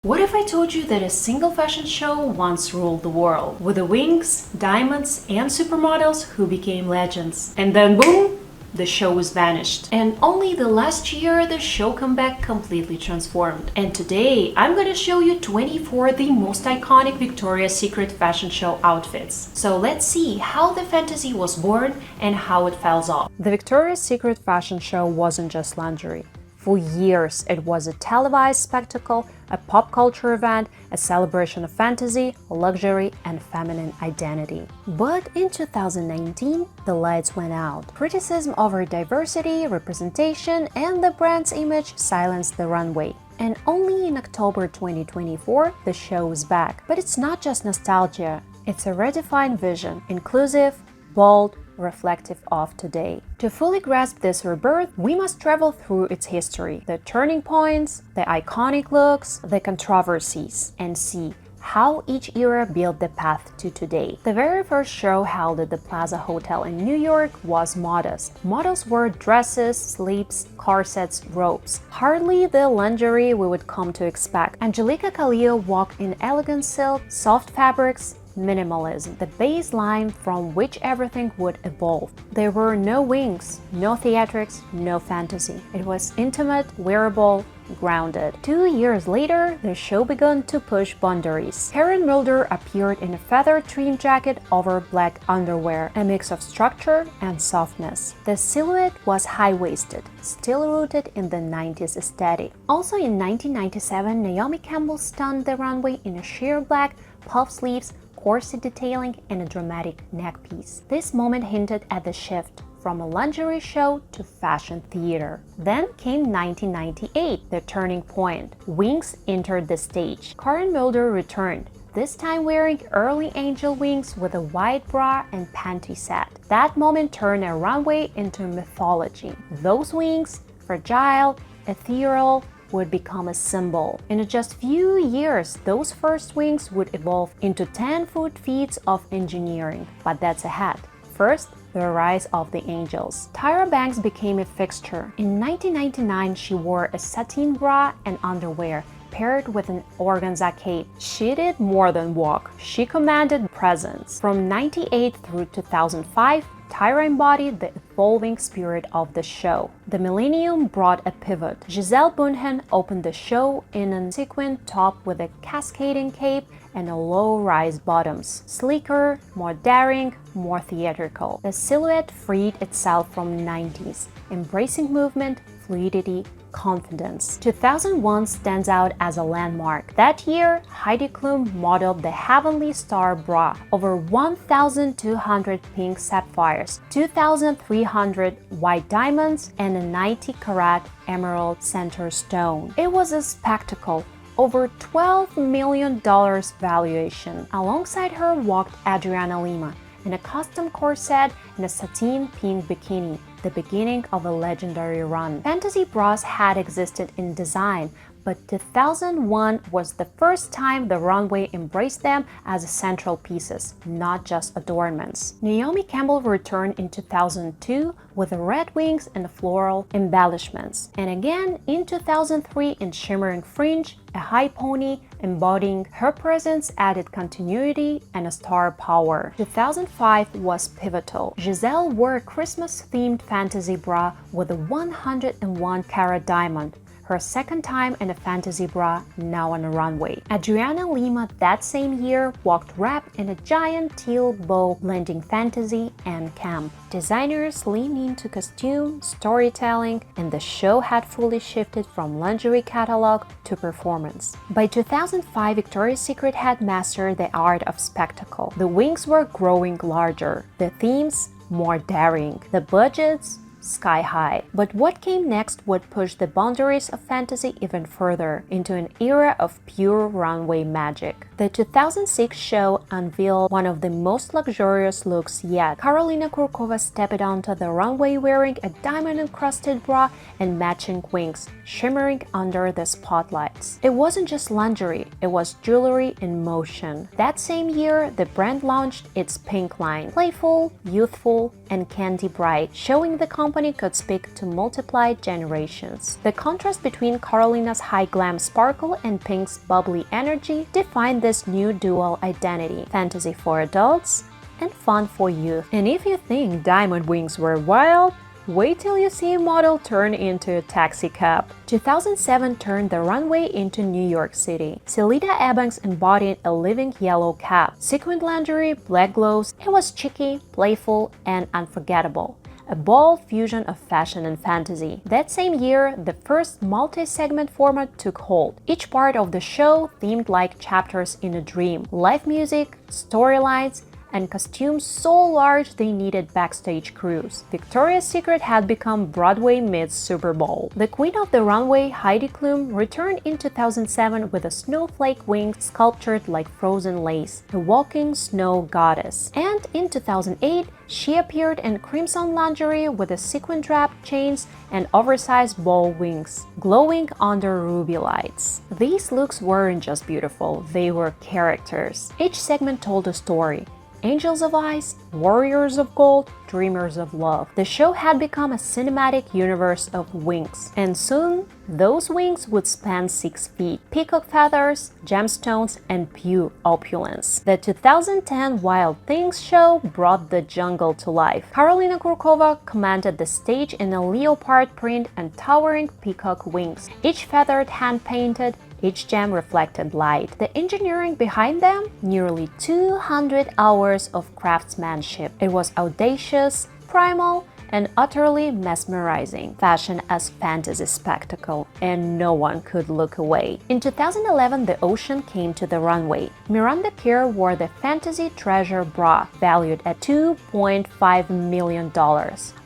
What if I told you that a single fashion show once ruled the world, with the wings, diamonds, and supermodels who became legends? And then boom, the show was vanished. And only the last year the show comeback completely transformed. And today I'm gonna show you 24 of the most iconic Victoria's Secret fashion show outfits. So let's see how the fantasy was born and how it falls off. The Victoria's Secret fashion show wasn't just lingerie. For years, it was a televised spectacle, a pop culture event, a celebration of fantasy, luxury, and feminine identity. But in 2019, the lights went out. Criticism over diversity, representation, and the brand's image silenced the runway. And only in October 2024, the show is back. But it's not just nostalgia, it's a redefined vision, inclusive, bold, reflective of today. To fully grasp this rebirth, we must travel through its history, the turning points, the iconic looks, the controversies, and see how each era built the path to today. The very first show held at the Plaza Hotel in New York was modest. Models wore dresses, sleeves, corsets, robes. Hardly the lingerie we would come to expect. Angelica Kallio walked in elegant silk, soft fabrics, minimalism, the baseline from which everything would evolve. There were no wings, no theatrics, no fantasy. It was intimate, wearable, grounded. 2 years later, the show began to push boundaries. Karen Mulder appeared in a feather-trimmed jacket over black underwear, a mix of structure and softness. The silhouette was high-waisted, still rooted in the 90s aesthetic. Also in 1997, Naomi Campbell stunned the runway in a sheer black, puff sleeves, corset detailing, and a dramatic neckpiece. This moment hinted at the shift from a lingerie show to fashion theater. Then came 1998, the turning point. Wings entered the stage. Karen Mulder returned, this time wearing early angel wings with a wide bra and panty set. That moment turned a runway into mythology. Those wings, fragile, ethereal, would become a symbol. In just few years, those first wings would evolve into 10-foot feats of engineering. But that's ahead. First, the rise of the angels. Tyra Banks became a fixture. In 1999, she wore a satin bra and underwear paired with an organza cape. She did more than walk. She commanded presence. From 98 through 2005, Tyra embodied the evolving spirit of the show. The millennium brought a pivot. Gisele Bündchen opened the show in a sequin top with a cascading cape and a low-rise bottoms. Sleeker, more daring, more theatrical. The silhouette freed itself from 90s, embracing movement, fluidity, confidence. 2001 stands out as a landmark. That year, Heidi Klum modeled the Heavenly Star bra, over 1,200 pink sapphires, 2,300 white diamonds, and a 90-carat emerald center stone. It was a spectacle. Over $12 million valuation. Alongside her walked Adriana Lima in a custom corset and a satin pink bikini, the beginning of a legendary run. Fantasy bras had existed in design, but 2001 was the first time the runway embraced them as central pieces, not just adornments. Naomi Campbell returned in 2002 with red wings and floral embellishments, and again in 2003 in shimmering fringe, a high pony embodying her presence added continuity and a star power. 2005 was pivotal. Gisele wore a Christmas-themed fantasy bra with a 101-carat diamond, her second time in a fantasy bra, now on a runway. Adriana Lima that same year walked wrapped in a giant teal bow blending fantasy and camp. Designers leaned into costume, storytelling, and the show had fully shifted from lingerie catalog to performance. By 2005, Victoria's Secret had mastered the art of spectacle. The wings were growing larger, the themes more daring, the budgets sky high. But what came next would push the boundaries of fantasy even further into an era of pure runway magic. The 2006 show unveiled one of the most luxurious looks yet. Karolina Kurkova stepped onto the runway wearing a diamond-encrusted bra and matching wings, shimmering under the spotlights. It wasn't just lingerie, it was jewelry in motion. That same year, the brand launched its pink line. Playful, youthful, and Candy Bright, showing the company could speak to multiplied generations. The contrast between Carolina's high glam sparkle and Pink's bubbly energy defined this new dual identity: fantasy for adults and fun for youth. And if you think diamond wings were wild, wait till you see a model turn into a taxi cab. 2007 turned the runway into New York City. Celida Ebanks embodied a living yellow cap, sequined lingerie, black gloves. It was cheeky, playful, and unforgettable. A bold fusion of fashion and fantasy. That same year, the first multi-segment format took hold. Each part of the show themed like chapters in a dream. Live music, storylines, and costumes so large they needed backstage crews. Victoria's Secret had become Broadway meets Super Bowl. The queen of the runway, Heidi Klum, returned in 2007 with a snowflake wing sculptured like frozen lace, a walking snow goddess. And in 2008, she appeared in crimson lingerie with a sequin drap, chains, and oversized bow wings, glowing under ruby lights. These looks weren't just beautiful, they were characters. Each segment told a story. Angels of Ice, Warriors of Gold, Dreamers of Love. The show had become a cinematic universe of wings, and soon those wings would span 6 feet. Peacock feathers, gemstones, and pure opulence. The 2010 Wild Things show brought the jungle to life. Karolina Kurkova commanded the stage in a leopard print and towering peacock wings, each feathered hand-painted. Each gem reflected light. The engineering behind them? Nearly 200 hours of craftsmanship. It was audacious, primal, and utterly mesmerizing. Fashion as fantasy spectacle, and no one could look away. In 2011, the ocean came to the runway. Miranda Kerr wore the Fantasy Treasure bra, valued at $2.5 million.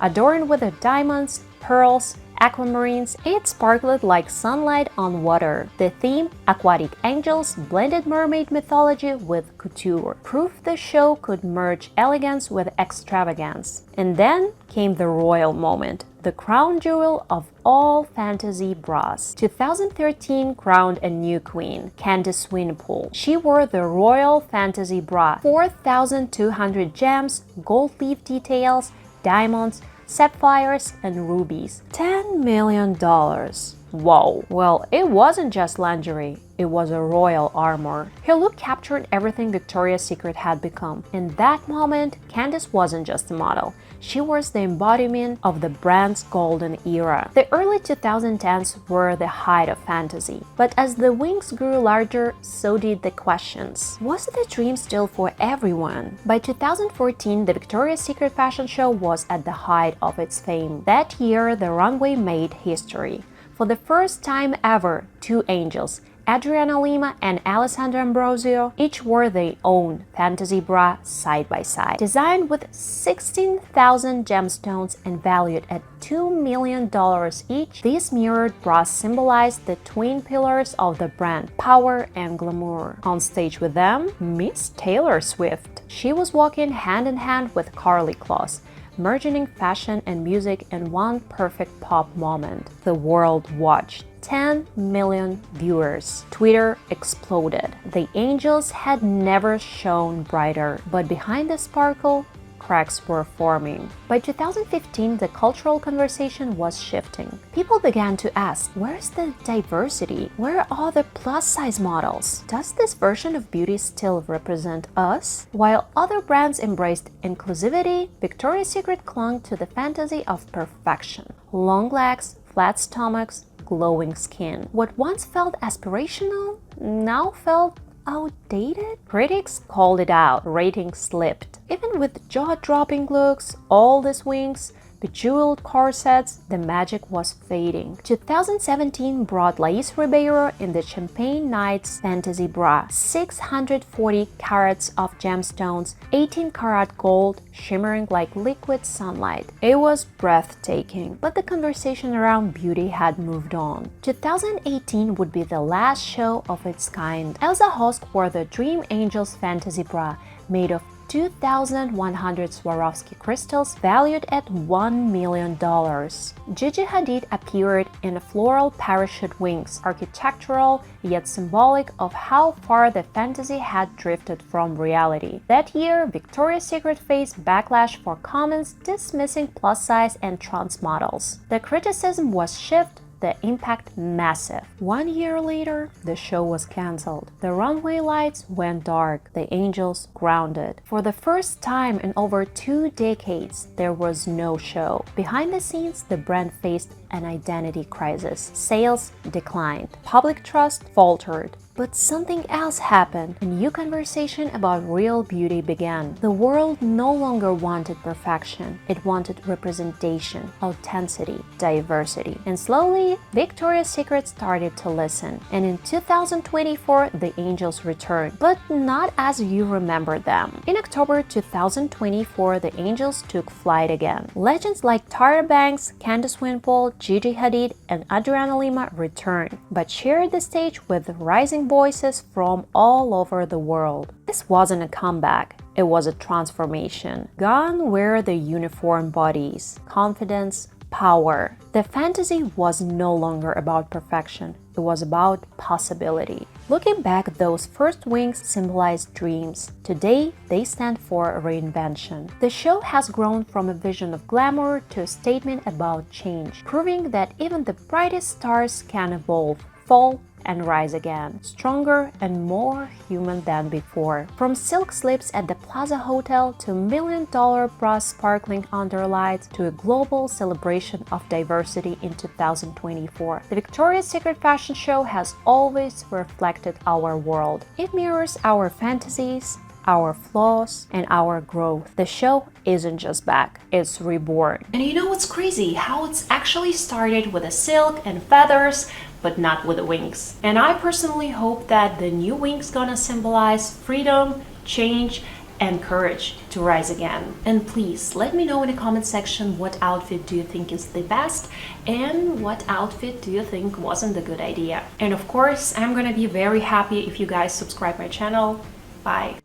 Adorned with the diamonds, pearls, aquamarines, it sparkled like sunlight on water. The theme, aquatic angels, blended mermaid mythology with couture. Proof the show could merge elegance with extravagance. And then came the royal moment, the crown jewel of all fantasy bras. 2013 crowned a new queen, Candice Swinepoel. She wore the Royal Fantasy Bra, 4,200 gems, gold leaf details, diamonds, sapphires, and rubies. $10 million. Whoa. Well, it wasn't just lingerie, it was a royal armor. Her look captured everything Victoria's Secret had become. In that moment, Candice wasn't just a model. She was the embodiment of the brand's golden era. The early 2010s were the height of fantasy. But as the wings grew larger, so did the questions. Was the dream still for everyone? By 2014, the Victoria's Secret fashion show was at the height of its fame. That year, the runway made history. For the first time ever, 2 angels, Adriana Lima and Alessandra Ambrosio, each wore their own fantasy bra side by side. Designed with 16,000 gemstones and valued at $2 million each, these mirrored bras symbolized the twin pillars of the brand, power and glamour. On stage with them, Miss Taylor Swift. She was walking hand in hand with Karlie Kloss, merging fashion and music in one perfect pop moment. The world watched. 10 million viewers. Twitter exploded. The angels had never shone brighter, but behind the sparkle, cracks were forming. By 2015, the cultural conversation was shifting. People began to ask, where's the diversity? Where are the plus-size models? Does this version of beauty still represent us? While other brands embraced inclusivity, Victoria's Secret clung to the fantasy of perfection. Long legs, flat stomachs, glowing skin. What once felt aspirational now felt outdated? Critics called it out, ratings slipped. Even with jaw-dropping looks, all these wings, bejeweled corsets, the magic was fading. 2017 brought Lais Ribeiro in the Champagne Nights Fantasy Bra. 640 carats of gemstones, 18-karat gold, shimmering like liquid sunlight. It was breathtaking, but the conversation around beauty had moved on. 2018 would be the last show of its kind. Elsa Hosk wore the Dream Angels Fantasy Bra, made of 2,100 Swarovski crystals valued at $1 million. Gigi Hadid appeared in floral parachute wings, architectural yet symbolic of how far the fantasy had drifted from reality. That year, Victoria's Secret faced backlash for comments dismissing plus-size and trans models. The criticism was swift, the impact massive. 1 year later, the show was cancelled. The runway lights went dark, the angels grounded. For the first time in over 2 decades, there was no show. Behind the scenes, the brand faced an identity crisis. Sales declined. Public trust faltered. But something else happened. A new conversation about real beauty began. The world no longer wanted perfection. It wanted representation, authenticity, diversity. And slowly, Victoria's Secret started to listen. And in 2024, the angels returned, but not as you remember them. In October 2024, the angels took flight again. Legends like Tyra Banks, Candice Winslow, Gigi Hadid, and Adriana Lima returned, but shared the stage with rising voices from all over the world. This wasn't a comeback, it was a transformation. Gone were the uniform bodies, confidence, power. The fantasy was no longer about perfection, it was about possibility. Looking back, those first wings symbolized dreams. Today, they stand for reinvention. The show has grown from a vision of glamour to a statement about change, proving that even the brightest stars can evolve, fall, and rise again, stronger and more human than before. From silk slips at the Plaza Hotel to $1 million bras sparkling under lights to a global celebration of diversity in 2024, the Victoria's Secret fashion show has always reflected our world. It mirrors our fantasies, our flaws, and our growth. The show isn't just back, it's reborn. And you know what's crazy? How it's actually started with a silk and feathers, but not with the wings. And I personally hope that the new wings gonna symbolize freedom, change, and courage to rise again. And please let me know in the comment section what outfit do you think is the best and what outfit do you think wasn't a good idea. And of course, I'm gonna be very happy if you guys subscribe my channel. Bye.